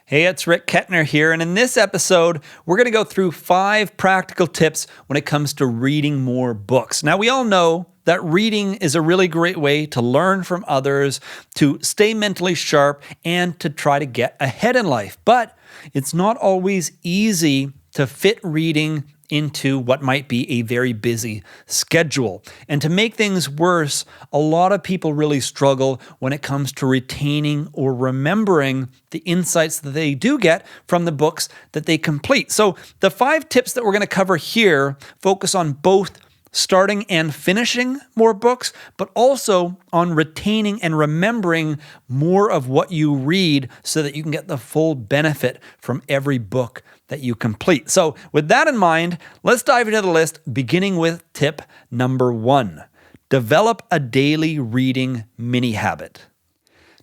Hey, it's Rick Kettner here, and in this episode, we're going to go through 5 practical tips when it comes to reading more books. Now, we all know that reading is a really great way to learn from others, to stay mentally sharp, and to try to get ahead in life. But it's not always easy to fit reading into what might be a very busy schedule. And to make things worse, a lot of people really struggle when it comes to retaining or remembering the insights that they do get from the books that they complete. So the 5 tips that we're going to cover here focus on both starting and finishing more books, but also on retaining and remembering more of what you read so that you can get the full benefit from every book that you complete. So with that in mind, let's dive into the list, beginning with tip number 1. Develop a daily reading mini habit.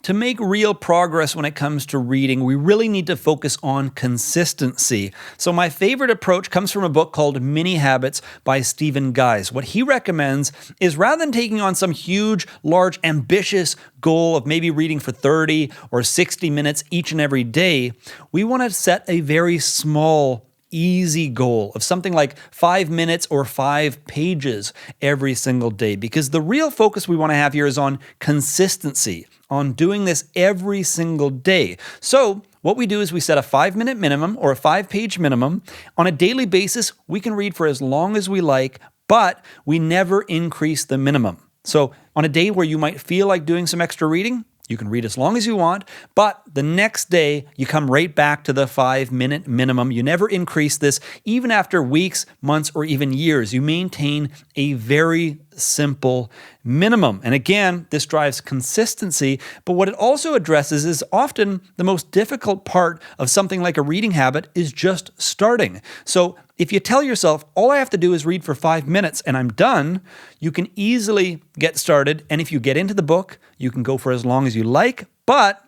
To make real progress when it comes to reading, we really need to focus on consistency. So my favorite approach comes from a book called Mini Habits by Stephen Guise. What he recommends is rather than taking on some huge, large, ambitious goal of maybe reading for 30 or 60 minutes each and every day, we want to set a very small, easy goal of something like 5 minutes or 5 pages every single day, because the real focus we want to have here is on consistency, on doing this every single day. So what we do is we set a 5-minute minimum or a 5-page minimum. On a daily basis, we can read for as long as we like, but we never increase the minimum. So on a day where you might feel like doing some extra reading, you can read as long as you want, but the next day you come right back to the 5-minute minimum. You never increase this. Even after weeks, months, or even years, you maintain a very simple minimum. And again, this drives consistency, but what it also addresses is often the most difficult part of something like a reading habit is just starting. So if you tell yourself, all I have to do is read for 5 minutes and I'm done, you can easily get started. And if you get into the book, you can go for as long as you like, but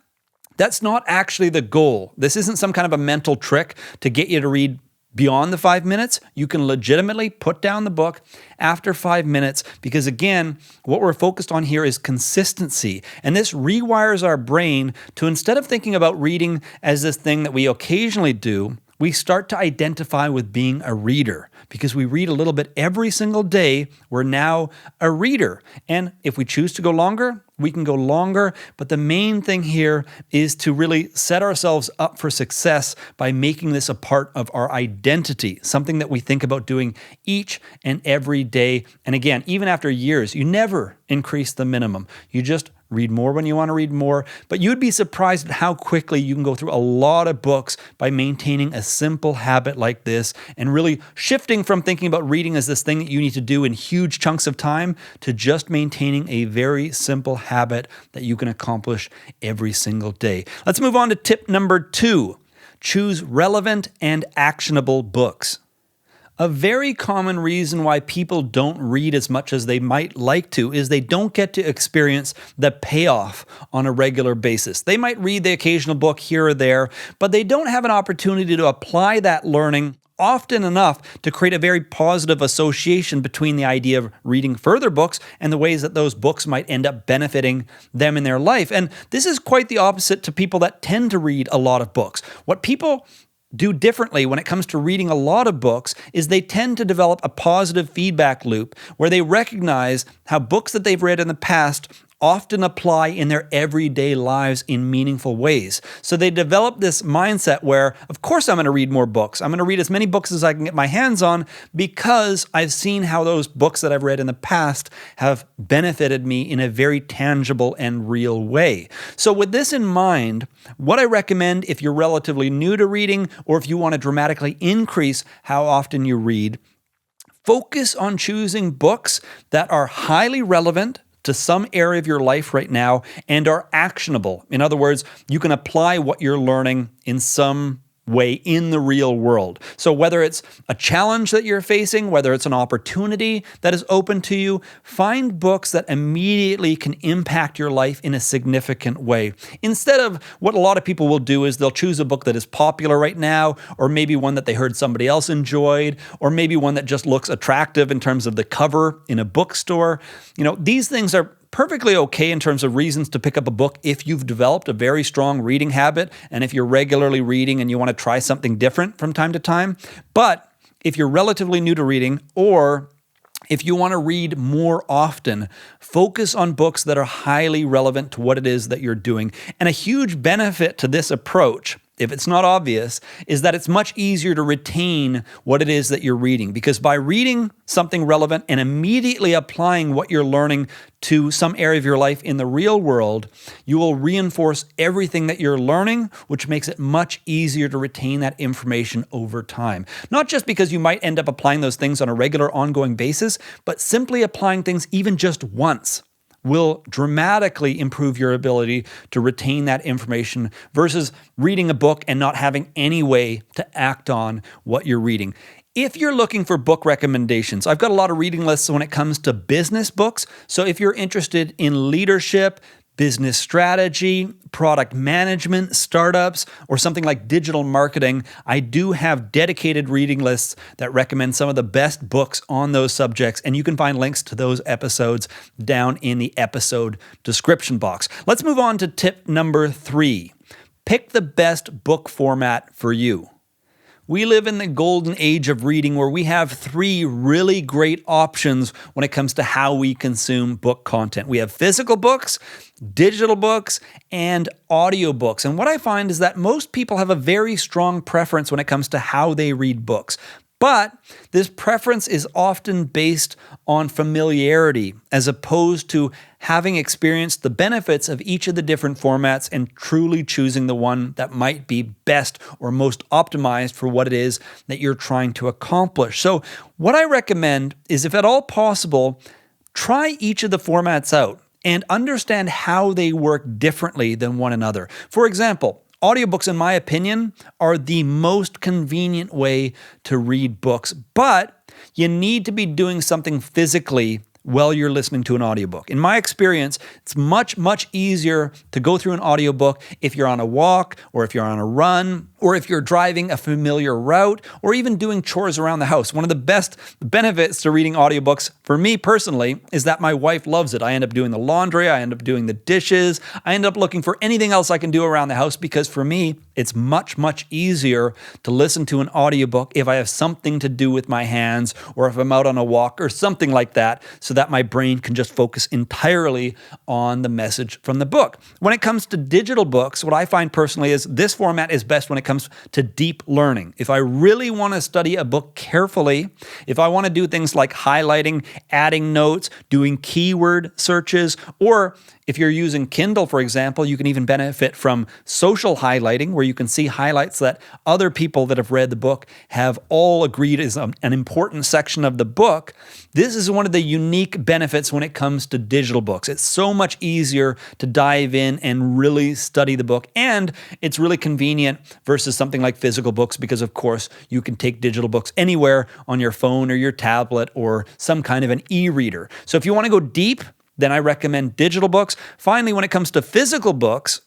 that's not actually the goal. This isn't some kind of a mental trick to get you to read beyond the 5 minutes. You can legitimately put down the book after 5 minutes because, again, what we're focused on here is consistency. And this rewires our brain to, instead of thinking about reading as this thing that we occasionally do, we start to identify with being a reader. Because we read a little bit every single day, we're now a reader. And if we choose to go longer, we can go longer. But the main thing here is to really set ourselves up for success by making this a part of our identity, something that we think about doing each and every day. And again, even after years, you never increase the minimum. You just read more when you want to read more, but you'd be surprised at how quickly you can go through a lot of books by maintaining a simple habit like this and really shifting from thinking about reading as this thing that you need to do in huge chunks of time to just maintaining a very simple habit that you can accomplish every single day. Let's move on to tip number 2. Choose relevant and actionable books. A very common reason why people don't read as much as they might like to is they don't get to experience the payoff on a regular basis. They might read the occasional book here or there, but they don't have an opportunity to apply that learning often enough to create a very positive association between the idea of reading further books and the ways that those books might end up benefiting them in their life. And this is quite the opposite to people that tend to read a lot of books. What people do differently when it comes to reading a lot of books is they tend to develop a positive feedback loop where they recognize how books that they've read in the past often apply in their everyday lives in meaningful ways. So they develop this mindset where, of course, I'm going to read more books. I'm going to read as many books as I can get my hands on because I've seen how those books that I've read in the past have benefited me in a very tangible and real way. So with this in mind, what I recommend if you're relatively new to reading or if you want to dramatically increase how often you read, focus on choosing books that are highly relevant to some area of your life right now and are actionable. In other words, you can apply what you're learning in some way in the real world. So whether it's a challenge that you're facing, whether it's an opportunity that is open to you, find books that immediately can impact your life in a significant way. Instead of what a lot of people will do is they'll choose a book that is popular right now, or maybe one that they heard somebody else enjoyed, or maybe one that just looks attractive in terms of the cover in a bookstore. These things are perfectly okay in terms of reasons to pick up a book if you've developed a very strong reading habit and if you're regularly reading and you want to try something different from time to time. But if you're relatively new to reading, or if you want to read more often, focus on books that are highly relevant to what it is that you're doing. And a huge benefit to this approach, if it's not obvious, is that it's much easier to retain what it is that you're reading. Because by reading something relevant and immediately applying what you're learning to some area of your life in the real world, you will reinforce everything that you're learning, which makes it much easier to retain that information over time. Not just because you might end up applying those things on a regular, ongoing basis, but simply applying things even just once will dramatically improve your ability to retain that information versus reading a book and not having any way to act on what you're reading. If you're looking for book recommendations, I've got a lot of reading lists when it comes to business books. So if you're interested in leadership, business strategy, product management, startups, or something like digital marketing, I do have dedicated reading lists that recommend some of the best books on those subjects, and you can find links to those episodes down in the episode description box. Let's move on to tip number 3. Pick the best book format for you. We live in the golden age of reading where we have 3 really great options when it comes to how we consume book content. We have physical books, digital books, and audiobooks. And what I find is that most people have a very strong preference when it comes to how they read books. But this preference is often based on familiarity as opposed to having experienced the benefits of each of the different formats and truly choosing the one that might be best or most optimized for what it is that you're trying to accomplish. So what I recommend is, if at all possible, try each of the formats out and understand how they work differently than one another. For example, audiobooks, in my opinion, are the most convenient way to read books, but you need to be doing something physically while you're listening to an audiobook. In my experience, it's much, much easier to go through an audiobook if you're on a walk, or if you're on a run, or if you're driving a familiar route, or even doing chores around the house. One of the best benefits to reading audiobooks, for me personally, is that my wife loves it. I end up doing the laundry, I end up doing the dishes, I end up looking for anything else I can do around the house, because for me, it's much, much easier to listen to an audiobook if I have something to do with my hands, or if I'm out on a walk or something like that, so that my brain can just focus entirely on the message from the book. When it comes to digital books, what I find personally is this format is best when it comes to deep learning. If I really want to study a book carefully, if I want to do things like highlighting, adding notes, doing keyword searches, or if you're using Kindle, for example, you can even benefit from social highlighting, where you can see highlights that other people that have read the book have all agreed is an important section of the book. This is one of the unique benefits when it comes to digital books. It's so much easier to dive in and really study the book, and it's really convenient versus something like physical books, because of course you can take digital books anywhere on your phone or your tablet or some kind of an e-reader. So if you want to go deep, then I recommend digital books. Finally, when it comes to physical books,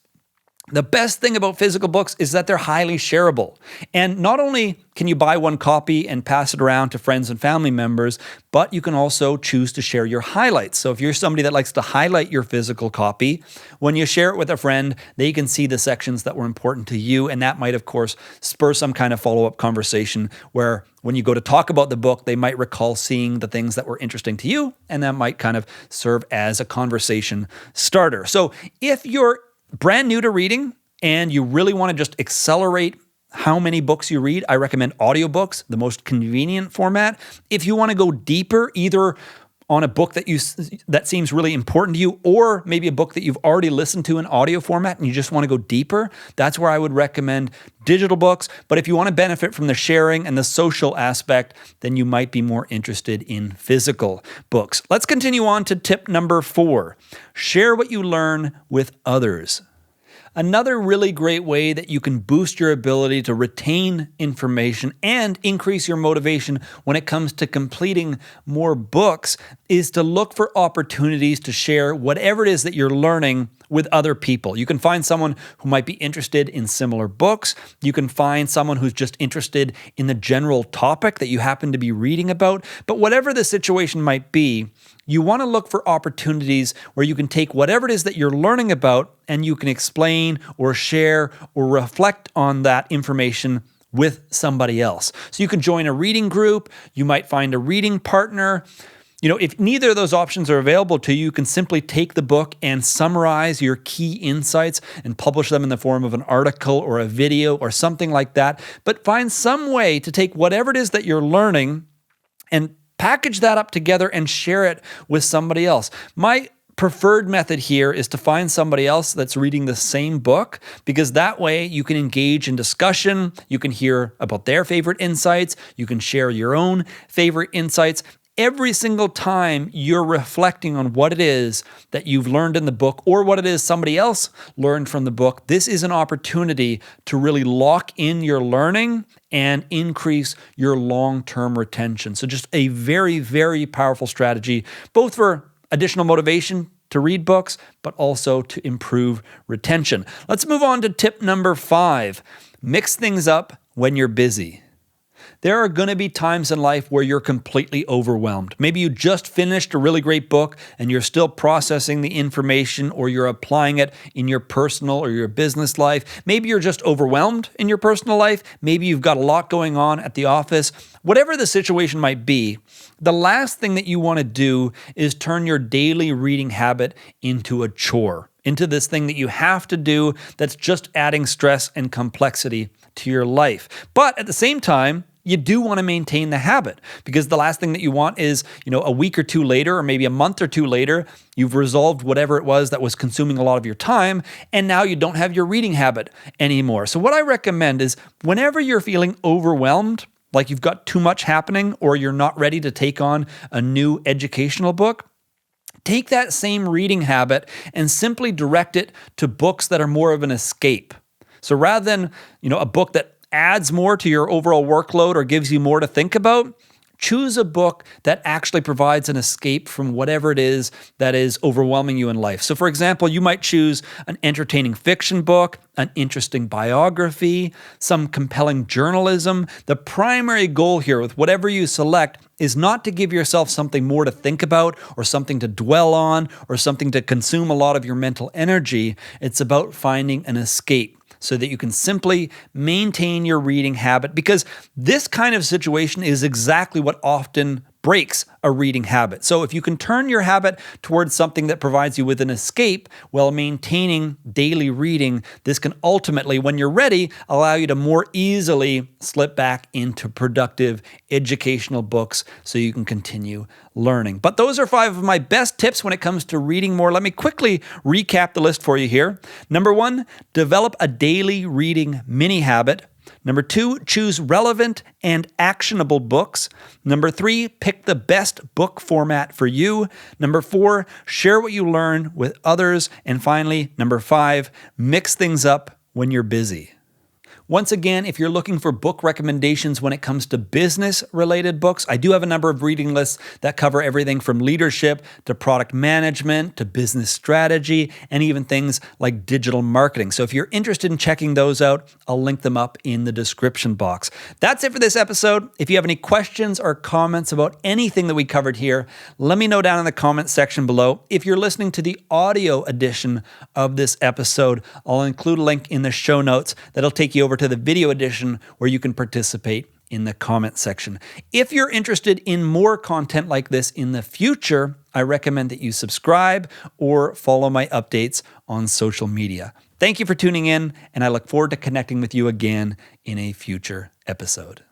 the best thing about physical books is that they're highly shareable. And not only can you buy one copy and pass it around to friends and family members, but you can also choose to share your highlights. So if you're somebody that likes to highlight your physical copy, when you share it with a friend, they can see the sections that were important to you. And that might, of course, spur some kind of follow-up conversation where when you go to talk about the book, they might recall seeing the things that were interesting to you, and that might kind of serve as a conversation starter. So if you're brand new to reading and you really want to just accelerate how many books you read, I recommend audiobooks, the most convenient format. If you want to go deeper, either on a book that seems really important to you, or maybe a book that you've already listened to in audio format and you just want to go deeper, that's where I would recommend digital books. But if you want to benefit from the sharing and the social aspect, then you might be more interested in physical books. Let's continue on to tip number 4. Share what you learn with others. Another really great way that you can boost your ability to retain information and increase your motivation when it comes to completing more books is to look for opportunities to share whatever it is that you're learning with other people. You can find someone who might be interested in similar books. You can find someone who's just interested in the general topic that you happen to be reading about. But whatever the situation might be, you want to look for opportunities where you can take whatever it is that you're learning about and you can explain or share or reflect on that information with somebody else. So you can join a reading group. You might find a reading partner. If neither of those options are available to you, you can simply take the book and summarize your key insights and publish them in the form of an article or a video or something like that. But find some way to take whatever it is that you're learning and package that up together and share it with somebody else. My preferred method here is to find somebody else that's reading the same book, because that way you can engage in discussion, you can hear about their favorite insights, you can share your own favorite insights. Every single time you're reflecting on what it is that you've learned in the book or what it is somebody else learned from the book, this is an opportunity to really lock in your learning and increase your long-term retention. So just a very, very powerful strategy, both for additional motivation to read books, but also to improve retention. Let's move on to tip number 5. Mix things up when you're busy. There are going to be times in life where you're completely overwhelmed. Maybe you just finished a really great book and you're still processing the information, or you're applying it in your personal or your business life. Maybe you're just overwhelmed in your personal life. Maybe you've got a lot going on at the office. Whatever the situation might be, the last thing that you want to do is turn your daily reading habit into a chore, into this thing that you have to do that's just adding stress and complexity to your life. But at the same time, you do want to maintain the habit, because the last thing that you want is, a week or two later, or maybe a month or two later, you've resolved whatever it was that was consuming a lot of your time, and now you don't have your reading habit anymore. So what I recommend is, whenever you're feeling overwhelmed, like you've got too much happening, or you're not ready to take on a new educational book, take that same reading habit and simply direct it to books that are more of an escape. So rather than, a book that adds more to your overall workload or gives you more to think about, choose a book that actually provides an escape from whatever it is that is overwhelming you in life. So for example, you might choose an entertaining fiction book, an interesting biography, some compelling journalism. The primary goal here with whatever you select is not to give yourself something more to think about or something to dwell on or something to consume a lot of your mental energy. It's about finding an escape, so that you can simply maintain your reading habit, because this kind of situation is exactly what often breaks a reading habit. So if you can turn your habit towards something that provides you with an escape while maintaining daily reading, this can ultimately, when you're ready, allow you to more easily slip back into productive educational books so you can continue learning. But those are 5 of my best tips when it comes to reading more. Let me quickly recap the list for you here. Number 1, develop a daily reading mini habit. Number 2, choose relevant and actionable books. Number 3, pick the best book format for you. Number 4, share what you learn with others. And finally, number 5, mix things up when you're busy. Once again, if you're looking for book recommendations when it comes to business-related books, I do have a number of reading lists that cover everything from leadership to product management to business strategy and even things like digital marketing. So if you're interested in checking those out, I'll link them up in the description box. That's it for this episode. If you have any questions or comments about anything that we covered here, let me know down in the comments section below. If you're listening to the audio edition of this episode, I'll include a link in the show notes that'll take you over to the video edition where you can participate in the comment section. If you're interested in more content like this in the future, I recommend that you subscribe or follow my updates on social media. Thank you for tuning in, and I look forward to connecting with you again in a future episode.